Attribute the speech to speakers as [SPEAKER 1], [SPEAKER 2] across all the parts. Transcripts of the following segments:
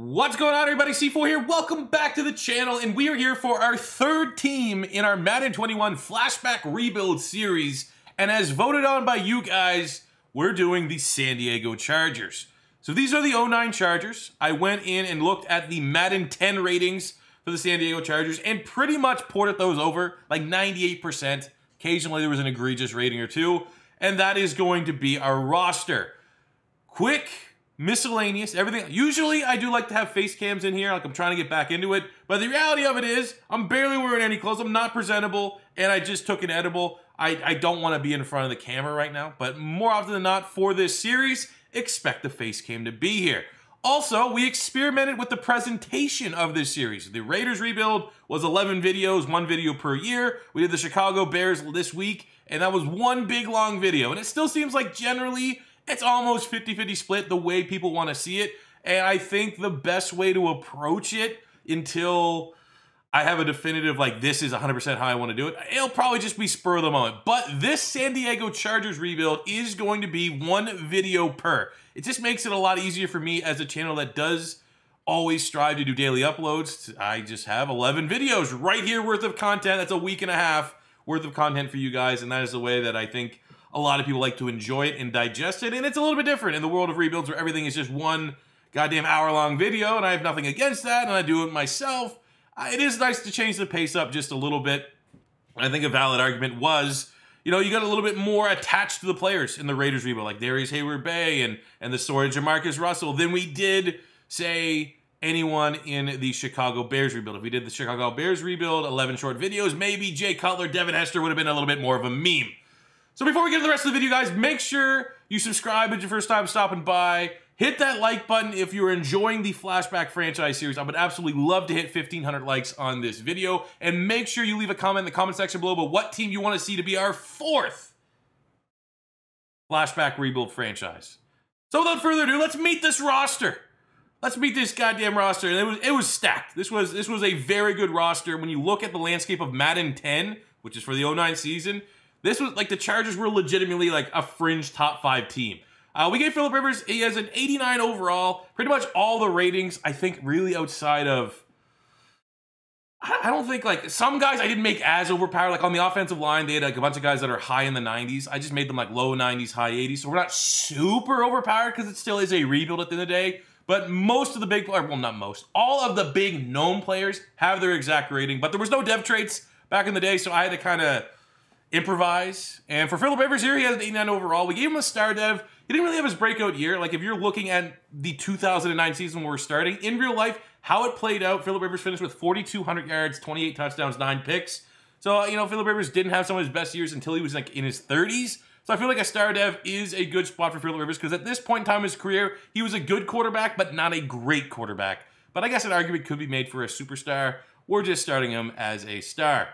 [SPEAKER 1] What's going on, everybody? C4 here. Welcome back to the channel, and we are here for our third team in our Madden 21 Flashback Rebuild series. And as voted on by you guys, we're doing the San Diego Chargers. So these are the 09 Chargers. I went in and looked at the Madden 10 ratings for the San Diego Chargers and pretty much ported those over, like 98%. Occasionally there was an egregious rating or two, and that is going to be our roster. Quick, miscellaneous, everything. Usually I do like to have face cams in here, like I'm trying to get back into it, but the reality of it is I'm barely wearing any clothes. I'm not presentable, and I just took an edible. I don't want to be in front of the camera right now, but more often than not for this series, expect the face cam to be here. Also, we experimented with the presentation of this series. The Raiders rebuild was 11 videos, 1 video per year. We did the Chicago Bears this week, and that was one big long video, and it still seems like generally it's almost 50-50 split the way people want to see it. And I think the best way to approach it until I have a definitive, like, this is 100% how I want to do it, it'll probably just be spur of the moment. But this San Diego Chargers rebuild is going to be 1 video per. It just makes it a lot easier for me as a channel that does always strive to do daily uploads. I just have 11 videos right here worth of content. That's a week and a half worth of content for you guys. And that is the way that I think a lot of people like to enjoy it and digest it, and it's a little bit different in the world of rebuilds where everything is just one goddamn hour-long video, and I have nothing against that, and I do it myself. It is nice to change the pace up just a little bit. I think a valid argument was, you know, you got a little bit more attached to the players in the Raiders rebuild, like Darius Hayward-Bay and the story of Jamarcus Russell, than we did, say, anyone in the Chicago Bears rebuild. If we did the Chicago Bears rebuild, 11 short videos, maybe Jay Cutler, Devin Hester would have been a little bit more of a meme. So before we get to the rest of the video, guys, make sure you subscribe if it's your first time stopping by. Hit that like button if you're enjoying the Flashback franchise series. I would absolutely love to hit 1,500 likes on this video. And make sure you leave a comment in the comment section below about what team you want to see to be our 4th Flashback Rebuild franchise. So without further ado, let's meet this roster. Let's meet this goddamn roster. And it was stacked. This was a very good roster. When you look at the landscape of Madden 10, which is for the 09 season, this was like the Chargers were legitimately like a fringe top 5 team. We gave Phillip Rivers, he has an 89 overall. Pretty much all the ratings, I think, really outside of, I don't think, like, some guys I didn't make as overpowered. Like on the offensive line, they had like a bunch of guys that are high in the 90s. I just made them like low 90s, high 80s. So we're not super overpowered because it still is a rebuild at the end of the day. But most of the big players, well, not most, all of the big known players have their exact rating. But there was no dev traits back in the day, so I had to kind of improvise. And for Phillip Rivers here, he has an 89 overall. We gave him a star dev. He didn't really have his breakout year. Like if you're looking at the 2009 season where we're starting, in real life, how it played out, Phillip Rivers finished with 4,200 yards, 28 touchdowns, 9 picks. So, you know, Phillip Rivers didn't have some of his best years until he was like in his 30s. So I feel like a star dev is a good spot for Phillip Rivers because at this point in time in his career, he was a good quarterback, but not a great quarterback. But I guess an argument could be made for a superstar. We're just starting him as a star.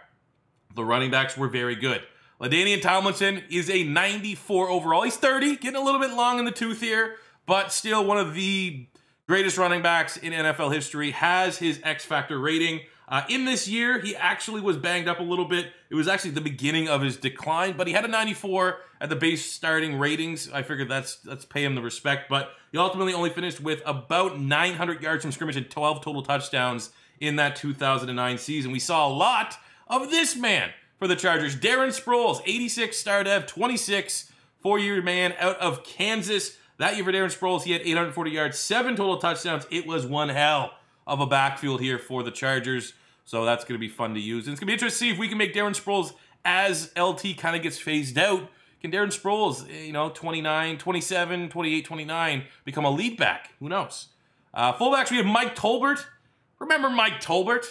[SPEAKER 1] The running backs were very good. Ladainian Tomlinson is a 94 overall. He's 30, getting a little bit long in the tooth here, but still one of the greatest running backs in NFL history, has his X-Factor rating. In this year, he actually was banged up a little bit. It was actually the beginning of his decline, but he had a 94 at the base starting ratings. I figured let's pay him the respect, but he ultimately only finished with about 900 yards from scrimmage and 12 total touchdowns in that 2009 season. We saw a lot of this man for the Chargers. Darren Sproles, 86 star dev, 26, 4-year man out of Kansas. That year for Darren Sproles, he had 840 yards, 7 total touchdowns. It was one hell of a backfield here for the Chargers. So that's going to be fun to use. And it's going to be interesting to see if we can make Darren Sproles, as LT kind of gets phased out, can Darren Sproles, you know, 29, 27, 28, 29, become a lead back? Who knows? Fullbacks, we have Mike Tolbert. Remember Mike Tolbert?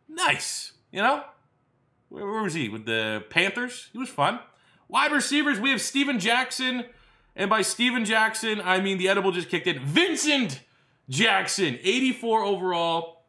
[SPEAKER 1] Nice, you know? Where was he? With the Panthers? He was fun. Wide receivers, we have Steven Jackson. And by Steven Jackson, I mean the edible just kicked in. Vincent Jackson, 84 overall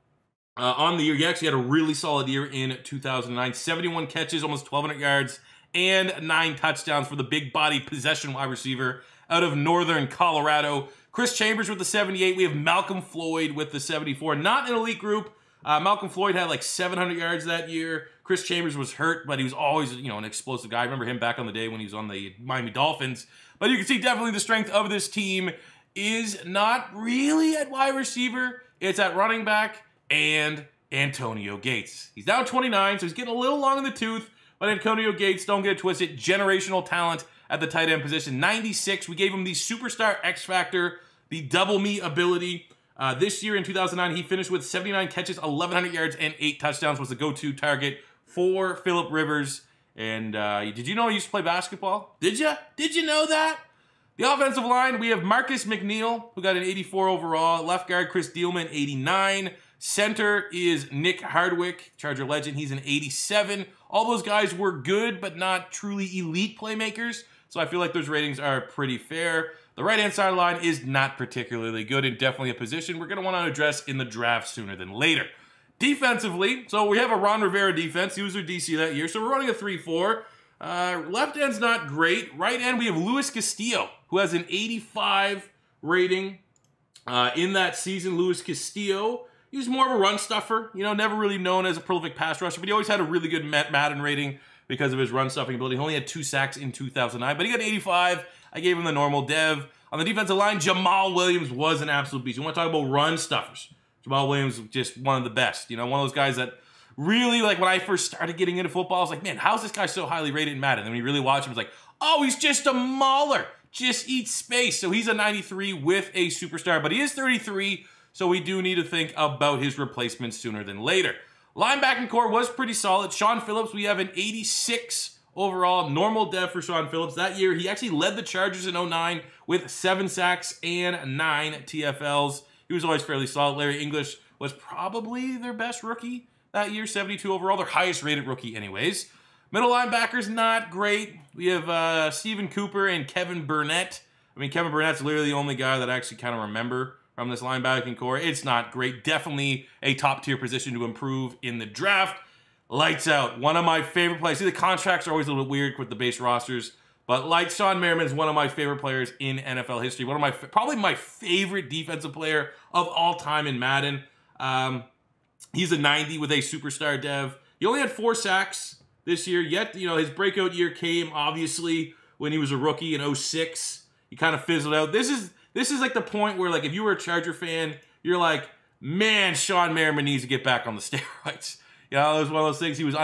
[SPEAKER 1] on the year. He actually had a really solid year in 2009. 71 catches, almost 1,200 yards, and 9 touchdowns for the big body possession wide receiver out of Northern Colorado. Chris Chambers with the 78. We have Malcolm Floyd with the 74. Not an elite group. Malcolm Floyd had like 700 yards that year. Chris Chambers was hurt, but he was always, you know, an explosive guy. I remember him back on the day when he was on the Miami Dolphins. But you can see definitely the strength of this team is not really at wide receiver. It's at running back and Antonio Gates. He's now 29, so he's getting a little long in the tooth, but Antonio Gates, don't get it twisted, generational talent at the tight end position. 96, we gave him the superstar X Factor, the double me ability. This year in 2009, he finished with 79 catches, 1,100 yards, and 8 touchdowns, was the go-to target for Phillip Rivers. And did you know he used to play basketball? Did you? Did you know that? The offensive line, we have Marcus McNeil, who got an 84 overall. Left guard, Chris Dielman, 89. Center is Nick Hardwick, Charger legend. He's an 87. All those guys were good, but not truly elite playmakers. So I feel like those ratings are pretty fair. The right-hand side line is not particularly good and definitely a position we're going to want to address in the draft sooner than later. Defensively, so we have a Ron Rivera defense. He was their DC that year. So we're running a 3-4. Left end's not great. Right end, we have Luis Castillo, who has an 85 rating in that season. Luis Castillo, he was more of a run stuffer, you know, never really known as a prolific pass rusher, but he always had a really good Madden rating because of his run stuffing ability. He only had 2 sacks in 2009, but he got an 85. I gave him the normal dev. On the defensive line, Jamal Williams was an absolute beast. You want to talk about run stuffers. Jamal Williams was just one of the best. You know, one of those guys that really, like, when I first started getting into football, I was like, man, how's this guy so highly rated in Madden? And then when you really watch him, it's like, oh, he's just a mauler. Just eats space. So he's a 93 with a superstar, but he is 33, so we do need to think about his replacement sooner than later. Linebacking core was pretty solid. Sean Phillips, we have an 86 overall, normal dev for Sean Phillips. That year, he actually led the Chargers in 09 with 7 sacks and 9 TFLs. He was always fairly solid. Larry English was probably their best rookie that year, 72 overall, their highest rated rookie anyways. Middle linebackers, not great. We have Stephen Cooper and Kevin Burnett. I mean, Kevin Burnett's literally the only guy that I actually kind of remember from this linebacking core. It's not great. Definitely a top-tier position to improve in the draft. Lights out. One of my favorite players. See, the contracts are always a little bit weird with the base rosters, but like Sean Merriman is one of my favorite players in NFL history. One of my, probably my favorite defensive player of all time in Madden. He's a 90 with a superstar dev. He only had 4 sacks this year, yet, you know, his breakout year came, obviously, when he was a rookie in 06. He kind of fizzled out. This is like the point where, like, if you were a Charger fan, you're like, man, Sean Merriman needs to get back on the steroids. You know, it was one of those things. He was,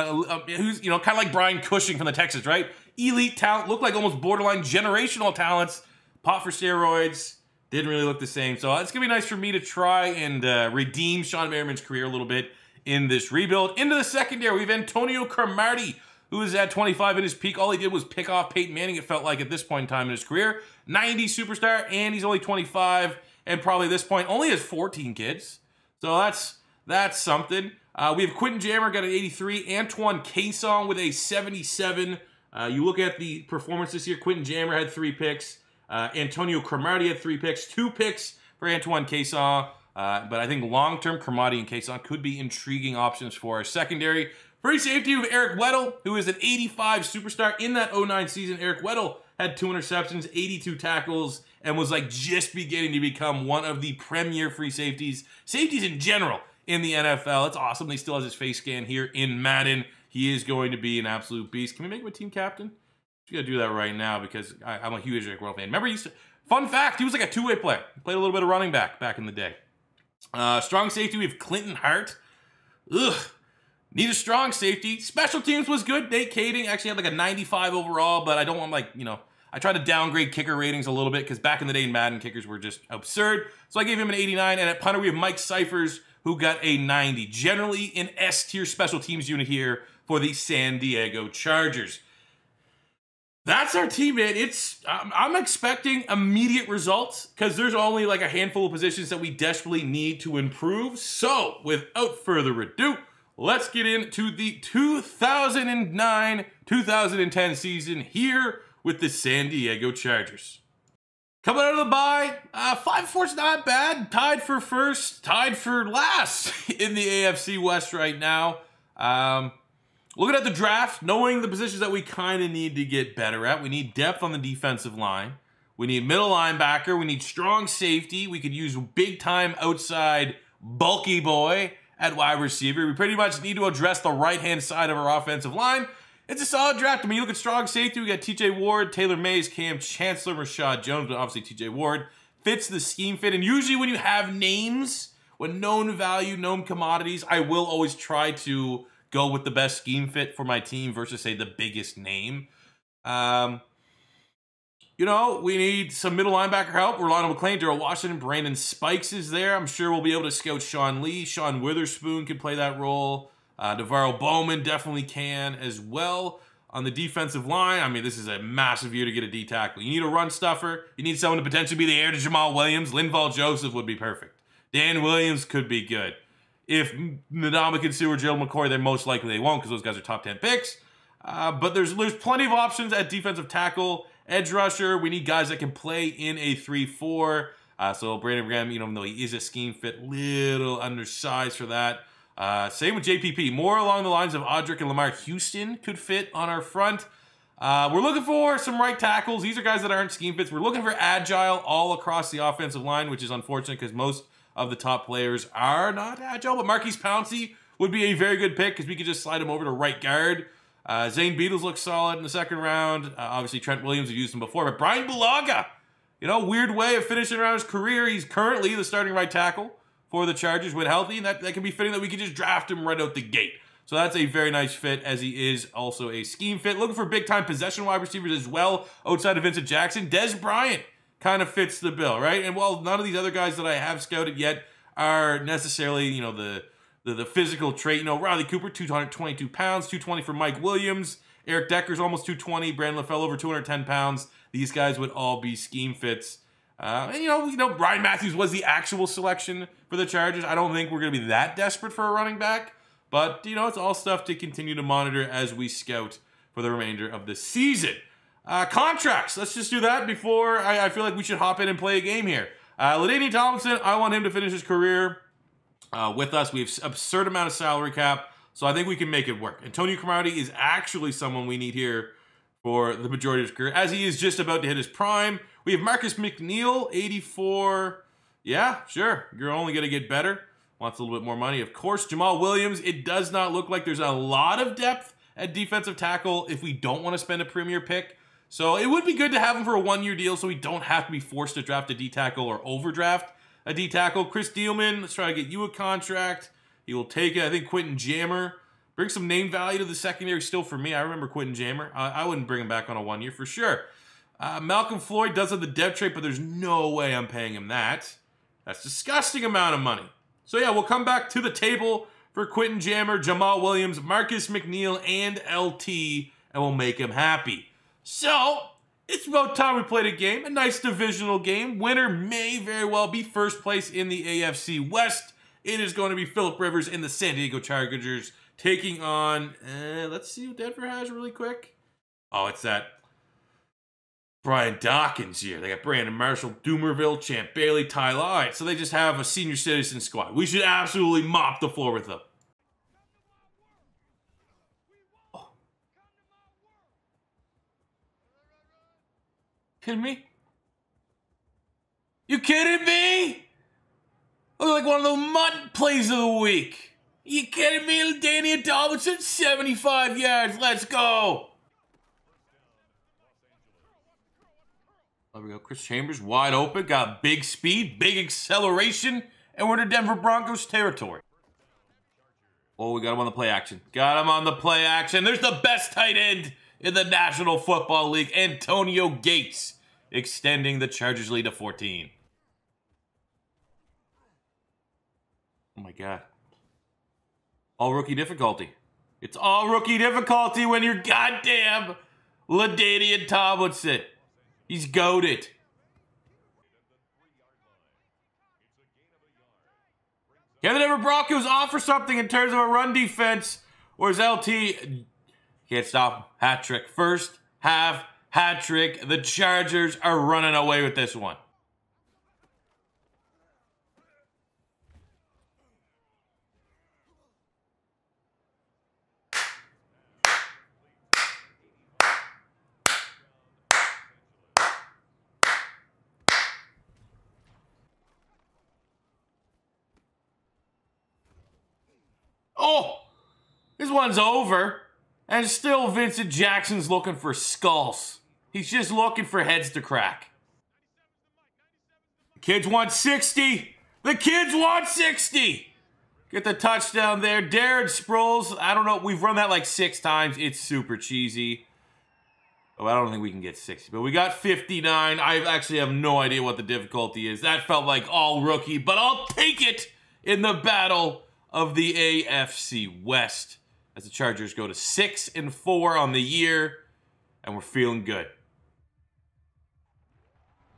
[SPEAKER 1] you know, kind of like Brian Cushing from the Texans, right? Elite talent, looked like almost borderline generational talents. Pot for steroids, didn't really look the same. So it's going to be nice for me to try and redeem Sean Merriman's career a little bit in this rebuild. Into the secondary, we have Antonio Cromartie, who is at 25 in his peak. All he did was pick off Peyton Manning, it felt like, at this point in time in his career. 90 superstar, and he's only 25, and probably at this point only has 14 kids. So that's something. We have Quentin Jammer, got an 83. Antoine Cason with a 77. You look at the performance this year, Quentin Jammer had 3 picks. Antonio Cromartie had 3 picks. 2 picks for Antoine Cason. But I think long-term Cromartie and Cason could be intriguing options for our secondary. Free safety with Eric Weddle, who is an 85 superstar in that 09 season. Eric Weddle had 2 interceptions, 82 tackles, and was like just beginning to become one of the premier free safeties. Safeties in general in the NFL. It's awesome. He still has his face scan here in Madden. He is going to be an absolute beast. Can we make him a team captain? We gotta do that right now because I'm a huge Eric Weddle fan. Remember, fun fact, he was like a 2-way player. He played a little bit of running back in the day. Strong safety, we have Clinton Hart. Ugh. Need a strong safety. Special teams was good. Nate Kading actually had like a 95 overall, but I don't want, like, you know, I tried to downgrade kicker ratings a little bit because back in the day in Madden, kickers were just absurd. So I gave him an 89. And at punter, we have Mike Cyphers, who got a 90. Generally an S-tier special teams unit here for the San Diego Chargers. That's our team, man. I'm expecting immediate results because there's only like a handful of positions that we desperately need to improve. So without further ado, let's get into the 2009-2010 season here with the San Diego Chargers. Coming out of the bye, 5-4's not bad. Tied for first, tied for last in the AFC West right now. Looking at the draft, knowing the positions that we kind of need to get better at. We need depth on the defensive line. We need middle linebacker. We need strong safety. We could use big-time outside bulky boy at wide receiver. We pretty much need to address the right-hand side of our offensive line. It's a solid draft. I mean, you look at strong safety, we got TJ Ward, Taylor Mays, Cam Chancellor, Rashad Jones, but obviously TJ Ward. fits the scheme fit. And usually when you have names, when known value, known commodities, I will always try to go with the best scheme fit for my team versus, say, the biggest name. You know, we need some middle linebacker help. Rolando McClain, Darrell Washington, Brandon Spikes is there. I'm sure we'll be able to scout Sean Lee. Sean Witherspoon can play that role. Navarro Bowman definitely can as well. On the defensive line, I mean, this is a massive year to get a D tackle. You need a run stuffer. You need someone to potentially be the heir to Jamal Williams. Linval Joseph would be perfect. Dan Williams could be good. If Ndamukong Suh or Jill McCoy, they're most likely they won't because those guys are top 10 picks. But there's plenty of options at defensive tackle. Edge rusher, we need guys that can play in a 3-4. So Brandon Graham, even though he is a scheme fit, little undersized for that. Same with JPP. More along the lines of Audric and Lamar Houston could fit on our front. We're looking for some right tackles. These are guys that aren't scheme fits. We're looking for agile all across the offensive line, which is unfortunate because most of the top players are not agile. But Marquise Pouncey would be a very good pick because we could just slide him over to right guard. Zane Beadles looks solid in the second round. Obviously, Trent Williams, we've used him before. But Brian Bulaga, you know, weird way of finishing around his career. He's currently the starting right tackle for the Chargers when healthy. And that can be fitting that we could just draft him right out the gate. So that's a very nice fit, as he is also a scheme fit. Looking for big-time possession wide receivers as well, outside of Vincent Jackson. Des Bryant kind of fits the bill, right? And while none of these other guys that I have scouted yet are necessarily, you know, the physical trait. You know, Riley Cooper, 222 pounds, 220 for Mike Williams. Eric Decker's almost 220. Brandon LaFell over 210 pounds. These guys would all be scheme fits. And you know, Ryan Matthews was the actual selection for the Chargers. I don't think we're going to be that desperate for a running back. But, you know, it's all stuff to continue to monitor as we scout for the remainder of the season. Contracts. Let's just do that before I feel like we should hop in and play a game here. Ladainian Tomlinson, I want him to finish his career with us. We have absurd amount of salary cap, so I think we can make it work. Antonio Cromartie is actually someone we need here for the majority of his career, as he is just about to hit his prime. We have Marcus McNeil, 84. Yeah, sure. You're only going to get better. Wants a little bit more money, of course. Jamal Williams, it does not look like there's a lot of depth at defensive tackle if we don't want to spend a premier pick. So it would be good to have him for a one-year deal so we don't have to be forced to draft a D tackle or overdraft a D tackle. Chris Dealman, let's try to get you a contract. He will take it. I think Quentin Jammer. Bring some name value to the secondary still for me. I remember Quentin Jammer. I wouldn't bring him back on a one-year for sure. Malcolm Floyd does have the depth trait, but there's no way I'm paying him that. That's a disgusting amount of money. So yeah, we'll come back to the table for Quentin Jammer, Jamal Williams, Marcus McNeil, and LT, and we'll make him happy. So, it's about time we played a game, a nice divisional game. Winner may very well be first place in the AFC West. It is going to be Phillip Rivers and the San Diego Chargers taking on, let's see what Denver has really quick. Oh, it's that Brian Dawkins here. They got Brandon Marshall, Doomerville, Champ Bailey, Tyler. All right, so they just have a senior citizen squad. We should absolutely mop the floor with them. Oh. Kidding me? You kidding me? Look like one of the mutton plays of the week. You kidding me? Ladainian Tomlinson, 75 yards. Let's go. There we go. Chris Chambers wide open. Got big speed, big acceleration, and we're in Denver Broncos territory. Oh, we got him on the play action. Got him on the play action. There's the best tight end in the National Football League, Antonio Gates, extending the Chargers lead to 14. Oh my God. All rookie difficulty. It's all rookie difficulty when you're goddamn Ladainian Tomlinson. He's goated. Can the Denver Broncos offer something in terms of a run defense? Or is LT... Can't stop him. Hat trick. First half hat trick. The Chargers are running away with this one. Oh, this one's over. And still Vincent Jackson's looking for skulls. He's just looking for heads to crack. Kids want 60. The kids want 60. Get the touchdown there. Darren Sproles. I don't know. We've run that like 6 times. It's super cheesy. Oh, I don't think we can get 60. But we got 59. I actually have no idea what the difficulty is. That felt like all rookie. But I'll take it in the battle of the AFC West. As the Chargers go to 6-4 on the year. And we're feeling good.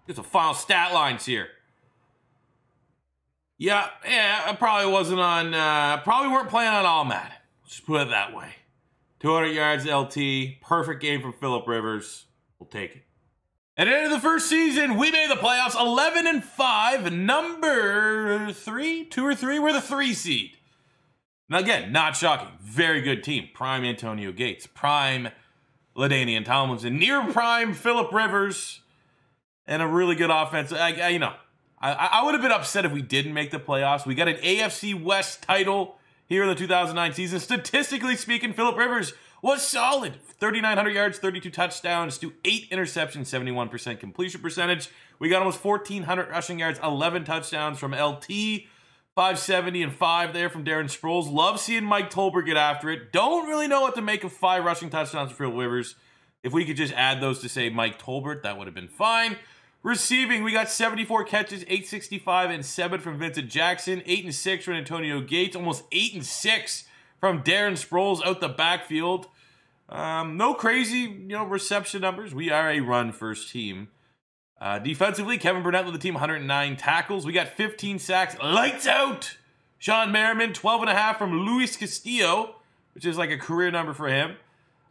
[SPEAKER 1] Get some final stat lines here. Yeah, I probably wasn't on, probably weren't playing on all Madden. Just put it that way. 200 yards LT, perfect game from Phillip Rivers. We'll take it. At the end of the first season, we made the playoffs 11-5, number 3, 2 or 3, we're the 3 seed. Now again, not shocking. Very good team. Prime Antonio Gates, prime Ladainian Tomlinson, near prime Phillip Rivers, and a really good offense. I would have been upset if we didn't make the playoffs. We got an AFC West title here in the 2009 season. Statistically speaking, Phillip Rivers was solid. 3,900 yards, 32 touchdowns to 8 interceptions, 71% completion percentage. We got almost 1,400 rushing yards, 11 touchdowns from LT, 570 and 5 there from Darren Sproles. Love seeing Mike Tolbert get after it. Don't really know what to make of 5 rushing touchdowns for Phillip Rivers. If we could just add those to say Mike Tolbert, that would have been fine. Receiving, we got 74 catches, 865 and 7 from Vincent Jackson, 8 and 6 from Antonio Gates, almost 8 and 6 from Darren Sproles out the backfield. No crazy, reception numbers. We are a run-first team. Defensively, Kevin Burnett led the team 109 tackles. We got 15 sacks. Lights out! Sean Merriman, 12.5 from Luis Castillo, which is like a career number for him.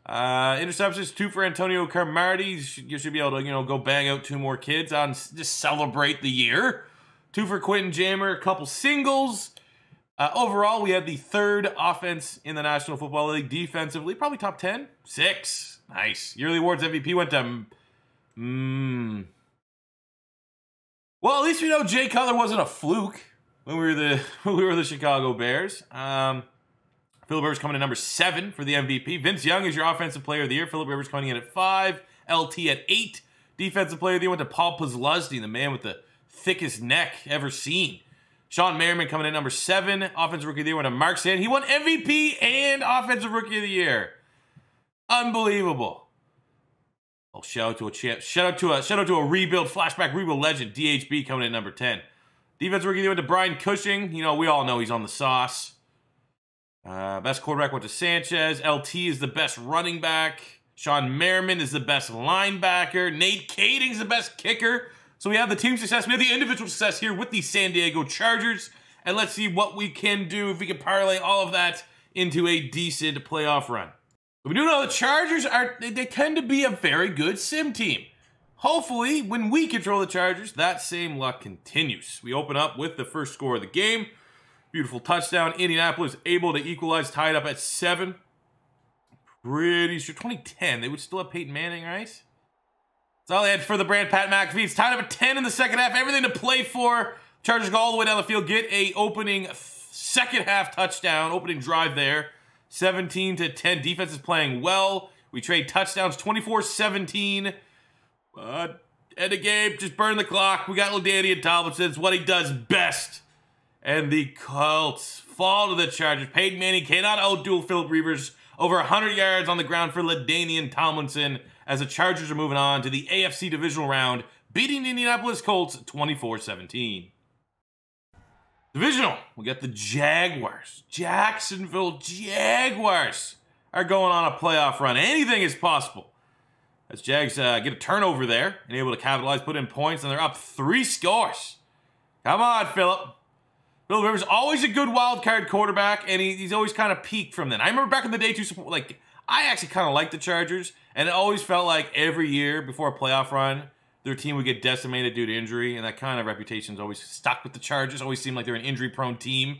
[SPEAKER 1] Interceptions, 2 for Antonio Cromartie. You should be able to, go bang out 2 more kids on just celebrate the year. 2 for Quentin Jammer, a couple singles. Overall, we had the 3rd offense in the National Football League. Defensively, probably top 10. 6. Nice. Yearly awards MVP went to... Well, at least we know Jay Cutler wasn't a fluke when we were the Chicago Bears. Phillip Rivers coming in number 7 for the MVP. Vince Young is your Offensive Player of the Year. Phillip Rivers coming in at 5. LT at 8. Defensive Player of the Year went to Paul Posluszny, the man with the thickest neck ever seen. Sean Merriman coming in at number 7. Offensive Rookie of the Year went to Mark Sand. He won MVP and Offensive Rookie of the Year. Unbelievable. Oh, shout out to a rebuild, flashback rebuild legend, DHB coming in at number 10. Defensive Rookie of the Year went to Brian Cushing. We all know he's on the sauce. Best quarterback went to Sanchez. LT is the best running back. Sean Merriman is the best linebacker. Nate Kading's the best kicker. So we have the team success. We have the individual success here with the San Diego Chargers. And let's see what we can do if we can parlay all of that into a decent playoff run. We do know the Chargers they tend to be a very good sim team. Hopefully, when we control the Chargers, that same luck continues. We open up with the first score of the game. Beautiful touchdown. Indianapolis able to equalize, tied up at 7. Pretty sure 2010, they would still have Peyton Manning, right? That's all they had for the brand Pat McAfee. It's tied up at 10 in the second half. Everything to play for. Chargers go all the way down the field, get a opening second half touchdown, opening drive there. 17-10. Defense is playing well. We trade touchdowns 24-17. End of game, just burn the clock. We got Ladainian Tomlinson. It's what he does best. And the Colts fall to the Chargers. Peyton Manning cannot outduel Phillip Rivers. Over 100 yards on the ground for Ladainian Tomlinson as the Chargers are moving on to the AFC divisional round, beating the Indianapolis Colts 24-17. Divisional, we got the Jaguars. Jacksonville Jaguars are going on a playoff run. Anything is possible. As Jags get a turnover there and able to capitalize, put in points, and they're up 3 scores. Come on, Phillip. Phillip Rivers, always a good wild card quarterback, and he's always kind of peaked from then. I remember back in the day, too, I actually kind of liked the Chargers, and it always felt like every year before a playoff run, their team would get decimated due to injury, and that kind of reputation's always stuck with the Chargers. Always seemed like they're an injury-prone team.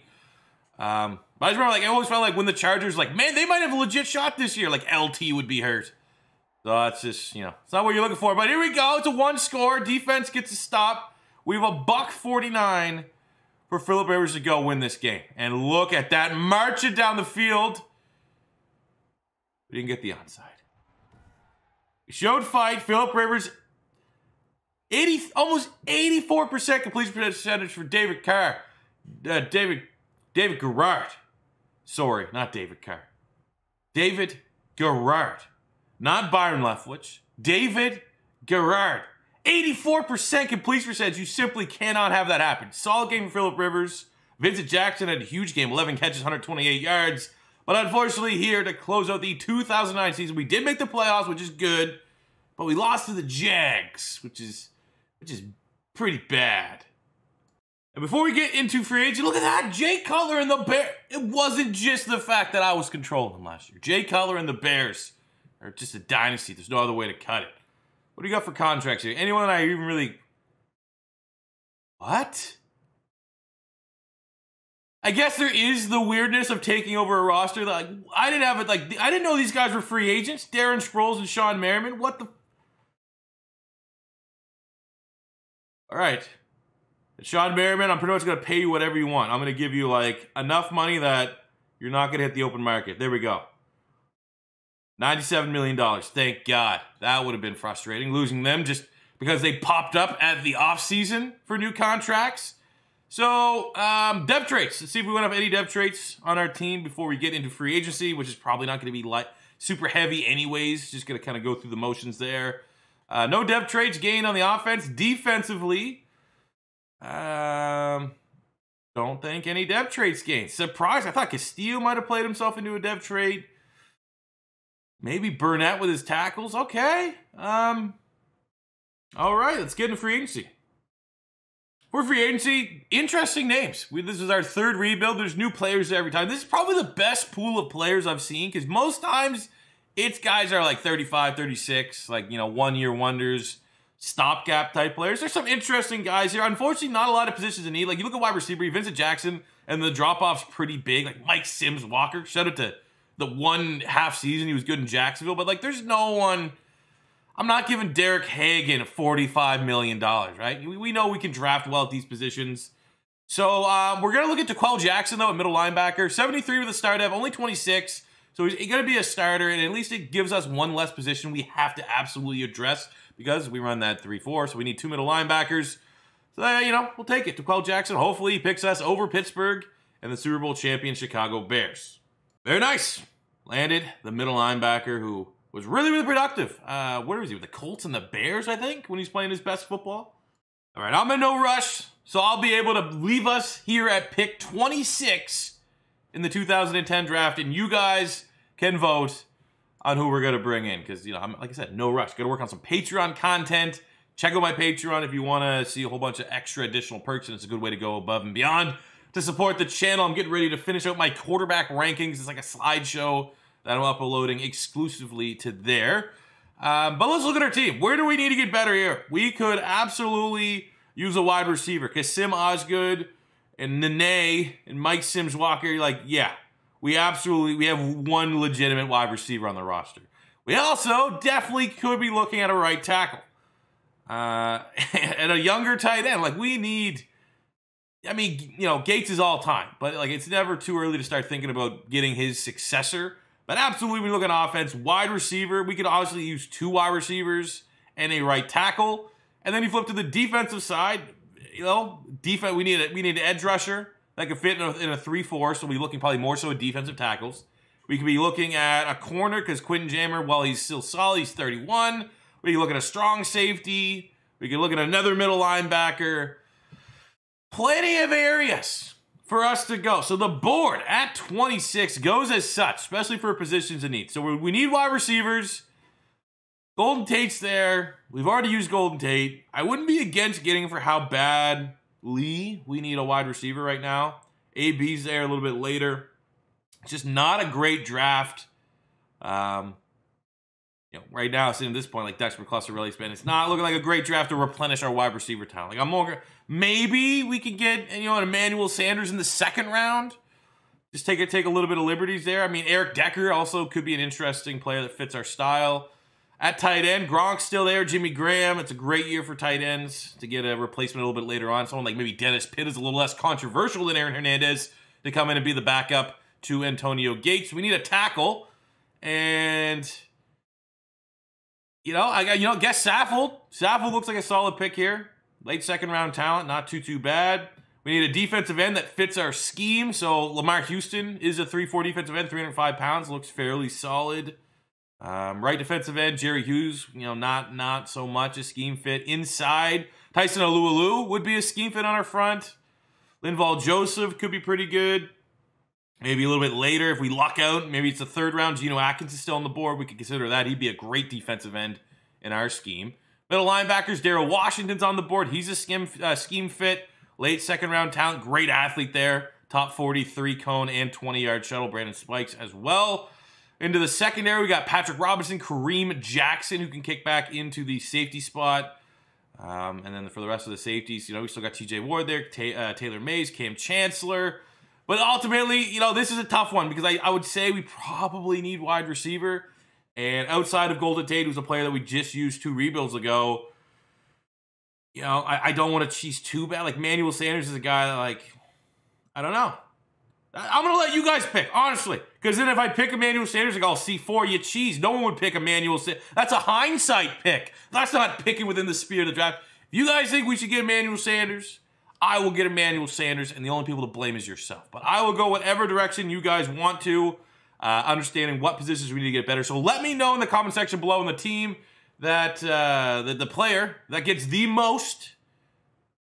[SPEAKER 1] But I just remember, I always felt like when the Chargers, man, they might have a legit shot this year. LT would be hurt. So it's just, it's not what you're looking for. But here we go. It's a 1 score. Defense gets a stop. We have a $1.49 for Phillip Rivers to go win this game. And look at that, marching down the field. We didn't get the onside. He showed fight. Phillip Rivers Almost 84% completion percentage for David Carr. David Garrard. Sorry, not David Carr. David Garrard. Not Byron Leftwich. David Garrard. 84% completion percentage. You simply cannot have that happen. Solid game for Phillip Rivers. Vincent Jackson had a huge game. 11 catches, 128 yards. But unfortunately here to close out the 2009 season, we did make the playoffs, which is good. But we lost to the Jags, which is pretty bad. And before we get into free agency, look at that. Jay Cutler and the Bears. It wasn't just the fact that I was controlling them last year. Jay Cutler and the Bears are just a dynasty. There's no other way to cut it. What do you got for contracts here? Anyone that I even really... What? I guess there is the weirdness of taking over a roster. Like, I didn't have it. Like, I didn't know these guys were free agents. Darren Sproles and Sean Merriman. What the... All right. Sean Merriman, I'm pretty much going to pay you whatever you want. I'm going to give you, like, enough money that you're not going to hit the open market. There we go. $97 million. Thank God. That would have been frustrating, losing them just because they popped up at the offseason for new contracts. So, depth traits. Let's see if we went up any depth traits on our team before we get into free agency, which is probably not going to be super heavy anyways. Just going to kind of go through the motions there. No depth traits gained on the offense. Defensively, don't think any depth traits gained. Surprise. I thought Castillo might have played himself into a depth trait. Maybe Burnett with his tackles. Okay. All right, let's get into free agency. For free agency, interesting names. This is our third rebuild. There's new players every time. This is probably the best pool of players I've seen because most times it's guys that are like 35, 36, like, you know, one-year wonders, stopgap type players. There's some interesting guys here. Unfortunately, not a lot of positions in need. Like, you look at wide receiver, Vincent Jackson, and the drop-off's pretty big. Like, Mike Sims, Walker. Shout out to the 1.5 season he was good in Jacksonville. But, like, there's no one... I'm not giving Derek Hagan $45 million, right? We know we can draft well at these positions. So we're going to look at DeQuell Jackson, though, at middle linebacker. 73 with a start depth, only 26. So he's going to be a starter, and at least it gives us one less position we have to absolutely address because we run that 3-4, so we need 2 middle linebackers. So, you know, we'll take it. DeQuell Jackson, hopefully he picks us over Pittsburgh and the Super Bowl champion Chicago Bears. Very nice. Landed the middle linebacker who... was really, really productive. Where was he? With the Colts and the Bears, I think, when he's playing his best football. All right, I'm in no rush, so I'll be able to leave us here at pick 26 in the 2010 draft, and you guys can vote on who we're going to bring in because, you know, like I said, no rush. Got to work on some Patreon content. Check out my Patreon if you want to see a whole bunch of extra additional perks, and it's a good way to go above and beyond to support the channel. I'm getting ready to finish out my quarterback rankings. It's like a slideshow that I'm uploading exclusively to there. But let's look at our team. Where do we need to get better here? We could absolutely use a wide receiver. Kasim Osgood and Nene and Mike Sims Walker. Like, yeah, we have one legitimate wide receiver on the roster. We also definitely could be looking at a right tackle. And a younger tight end. Like, we need... I mean, you know, Gates is all time. But, like, it's never too early to start thinking about getting his successor. But absolutely, when we look at offense, wide receiver, we could obviously use 2 wide receivers and a right tackle. And then you flip to the defensive side, you know, defense. We need an edge rusher that could fit in a 3-4, so we'll be looking probably more so at defensive tackles. We could be looking at a corner because Quentin Jammer, while he's still solid, he's 31. We can look at a strong safety. We can look at another middle linebacker. Plenty of areas for us to go. So the board at 26 goes as such, especially for positions in need. So we need wide receivers. Golden Tate's there. We've already used Golden Tate. I wouldn't be against getting for how badly we need a wide receiver right now. AB's there a little bit later. It's just not a great draft. You know, right now, sitting at this point, like Dexter McCluster really spent, it's not looking like a great draft to replenish our wide receiver talent. Like, I'm more, maybe we could get, you know, an Emmanuel Sanders in the 2nd round. Just take a little bit of liberties there. I mean, Eric Decker also could be an interesting player that fits our style. At tight end, Gronk's still there. Jimmy Graham. It's a great year for tight ends to get a replacement a little bit later on. Someone like maybe Dennis Pitt is a little less controversial than Aaron Hernandez to come in and be the backup to Antonio Gates. We need a tackle. And You know, I got, guess Saffold. Saffold looks like a solid pick here. Late second round talent, not too bad. We need a defensive end that fits our scheme. So Lamar Houston is a 3-4 defensive end, 305 pounds, looks fairly solid. Right defensive end, Jerry Hughes, you know, not so much a scheme fit. Inside, Tyson Alualu would be a scheme fit on our front. Linval Joseph could be pretty good. Maybe a little bit later, if we luck out, maybe it's the third round. Geno Atkins is still on the board. We could consider that. He'd be a great defensive end in our scheme. Middle linebackers, Darrell Washington's on the board. He's a scheme fit. Late second round talent. Great athlete there. Top 40, 3-cone, and 20-yard shuttle. Brandon Spikes as well. Into the secondary, we got Patrick Robinson, Kareem Jackson, who can kick back into the safety spot. And then for the rest of the safeties, you know, we still got TJ Ward there, Taylor Mays, Cam Chancellor. But ultimately, you know, this is a tough one because I would say we probably need wide receiver. And outside of Golden Tate, who's a player that we just used 2 rebuilds ago, you know, I don't want to cheese too bad. Like, Manuel Sanders is a guy that, like, I don't know. I'm going to let you guys pick, honestly. Because then if I pick Emmanuel Sanders, like, I'll C4, you cheese. No one would pick Emmanuel Sanders. That's a hindsight pick. That's not picking within the spirit of the draft. If you guys think we should get Emmanuel Sanders, I will get Emmanuel Sanders, and the only people to blame is yourself. But I will go whatever direction you guys want to, understanding what positions we need to get better. So let me know in the comment section below on the team that the player that gets the most,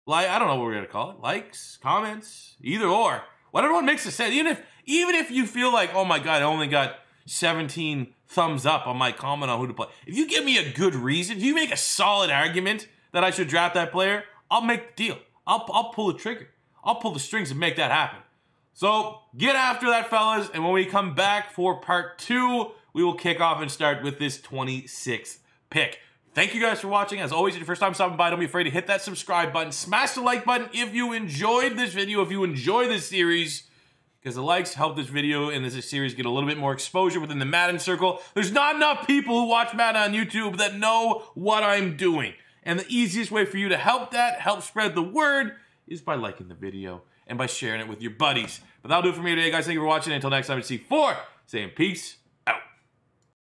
[SPEAKER 1] I don't know what we're going to call it, likes, comments, either or. Whatever one makes sense. Even if you feel like, oh my God, I only got 17 thumbs up on my comment on who to play. If you give me a good reason, if you make a solid argument that I should draft that player, I'll make the deal. I'll pull the trigger. I'll pull the strings and make that happen. So get after that, fellas. And when we come back for part 2, we will kick off and start with this 26th pick. Thank you guys for watching. As always, if it's your first time stopping by, don't be afraid to hit that subscribe button. Smash the like button if you enjoyed this video, if you enjoy this series, because the likes help this video and this series get a little bit more exposure within the Madden circle. There's not enough people who watch Madden on YouTube that know what I'm doing. And the easiest way for you to help spread the word, is by liking the video and by sharing it with your buddies. But that'll do it for me today, guys. Thank you for watching. Until next time, it's C4, saying peace